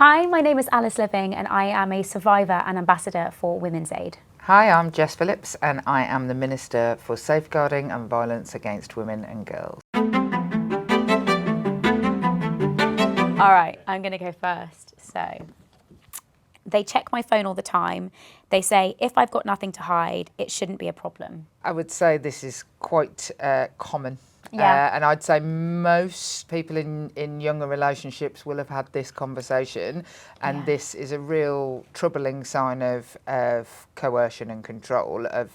Hi, my name is Alice Living and I am a survivor and ambassador for Women's Aid. Hi, I'm Jess Phillips and I am the Minister for Safeguarding and Violence Against Women and Girls. All right, I'm going to go first. So, they check my phone all the time. They say if I've got nothing to hide, it shouldn't be a problem. I would say this is quite common. Yeah. And I'd say most people in younger relationships will have had this conversation, and this is a real troubling sign of coercion and control, of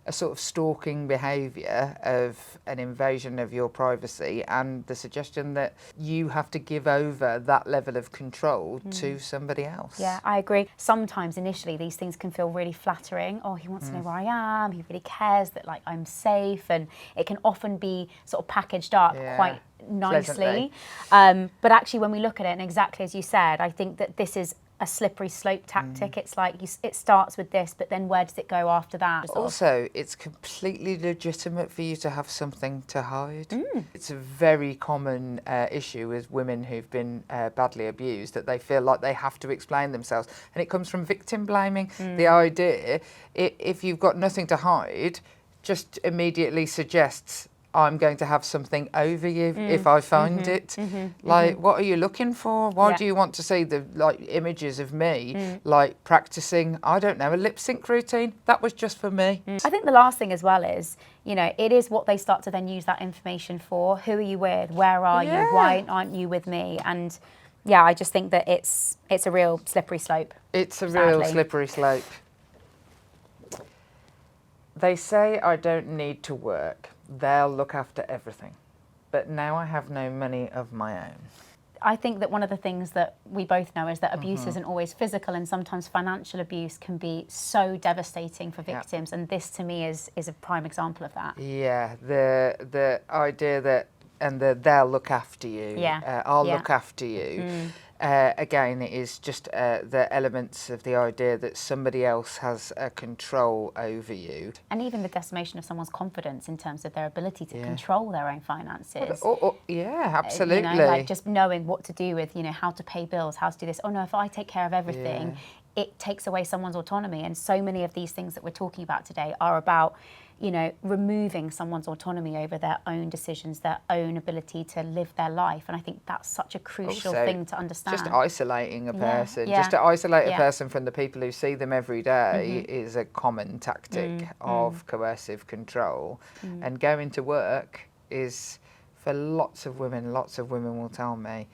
a sort of stalking behaviour, of an invasion of your privacy, and the suggestion that you have to give over that level of control to somebody else. Yeah, I agree. Sometimes initially these things can feel really flattering. Oh, he wants to know where I am. He really cares that like I'm safe, and it can often be sort of packaged up quite nicely. But actually, when we look at it, and exactly as you said, I think that this is a slippery slope tactic. It's like it starts with this, but then where does it go after that? Also, it's completely legitimate for you to have something to hide. It's a very common issue with women who've been badly abused, that they feel like they have to explain themselves. And it comes from victim blaming. The idea, if you've got nothing to hide, just immediately suggests, I'm going to have something over you if I find it. What are you looking for? Why do you want to see the images of me practicing, I don't know, a lip sync routine? That was just for me. I think the last thing as well is, you know, it is what they start to then use that information for. Who are you with? Where are you? Why aren't you with me? And yeah, I just think that it's a real slippery slope. It's a real slippery slope. They say I don't need to work. They'll look after everything. But now I have no money of my own. I think that one of the things that we both know is that abuse isn't always physical, and sometimes financial abuse can be so devastating for victims. And this to me is a prime example of that. Yeah, the idea that, and they'll look after you, I'll look after you. Again, it is just the elements of the idea that somebody else has control over you. And even the decimation of someone's confidence in terms of their ability to control their own finances. Yeah, absolutely. You know, like just knowing what to do with, you know, how to pay bills, how to do this. Oh no, if I take care of everything, it takes away someone's autonomy. And so many of these things that we're talking about today are about, you know, removing someone's autonomy over their own decisions, their own ability to live their life. And I think that's such a crucial thing to understand. Just isolating a person, just to isolate a person from the people who see them every day is a common tactic of coercive control. And going to work is, for lots of women will tell me,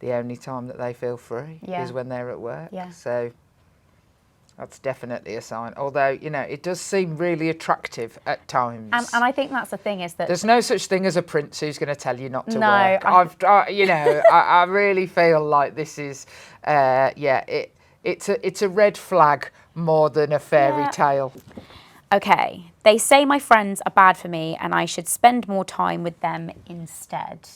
the only time that they feel free is when they're at work. So that's definitely a sign. Although, you know, it does seem really attractive at times. And I think that's the thing, is that there's no such thing as a prince who's going to tell you not to work. I really feel like this is, it's a red flag more than a fairy tale. Okay, they say my friends are bad for me and I should spend more time with them instead.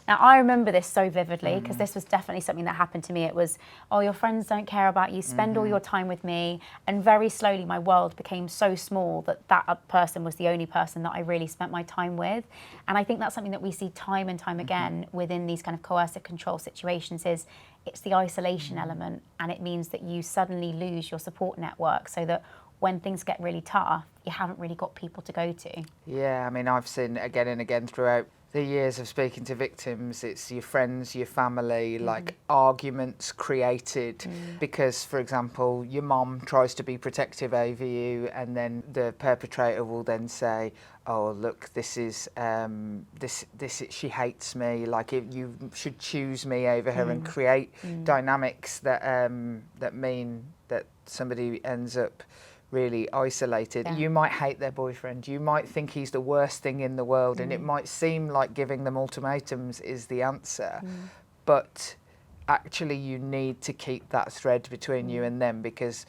Now, I remember this so vividly because this was definitely something that happened to me. It was, oh, your friends don't care about you, spend all your time with me. And very slowly my world became so small that that person was the only person that I really spent my time with. And I think that's something that we see time and time again within these kind of coercive control situations, is it's the isolation element, and it means that you suddenly lose your support network, so that when things get really tough, you haven't really got people to go to. Yeah, I mean, I've seen again and again throughout the years of speaking to victims, it's your friends, your family, like arguments created because, for example, your mom tries to be protective over you, and then the perpetrator will then say, oh, look, this is she hates me, like you should choose me over her, and create dynamics that that mean that somebody ends up really isolated. You might hate their boyfriend, you might think he's the worst thing in the world, and it might seem like giving them ultimatums is the answer, but actually you need to keep that thread between you and them, because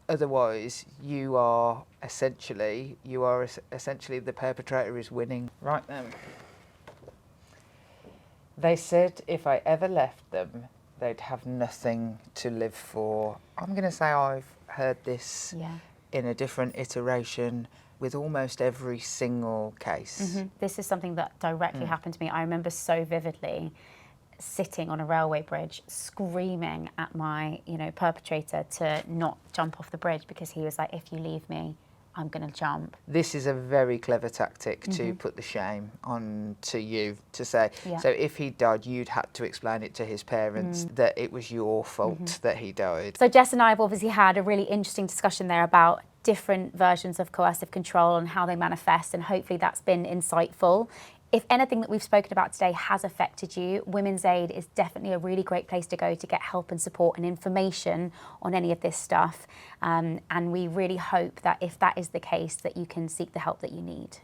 otherwise you are essentially the perpetrator is winning. Right then. They said if I ever left them, they'd have nothing to live for. I'm going to say I've heard this in a different iteration with almost every single case. This is something that directly happened to me. I remember so vividly sitting on a railway bridge screaming at my, perpetrator to not jump off the bridge, because he was like, if you leave me, I'm going to jump. This is a very clever tactic to put the shame on to you, to say, so if he died, you'd had to explain it to his parents that it was your fault that he died. So Jess and I have obviously had a really interesting discussion there about different versions of coercive control and how they manifest, and hopefully that's been insightful. If anything that we've spoken about today has affected you, Women's Aid is definitely a really great place to go to get help and support and information on any of this stuff. And we really hope that if that is the case, that you can seek the help that you need.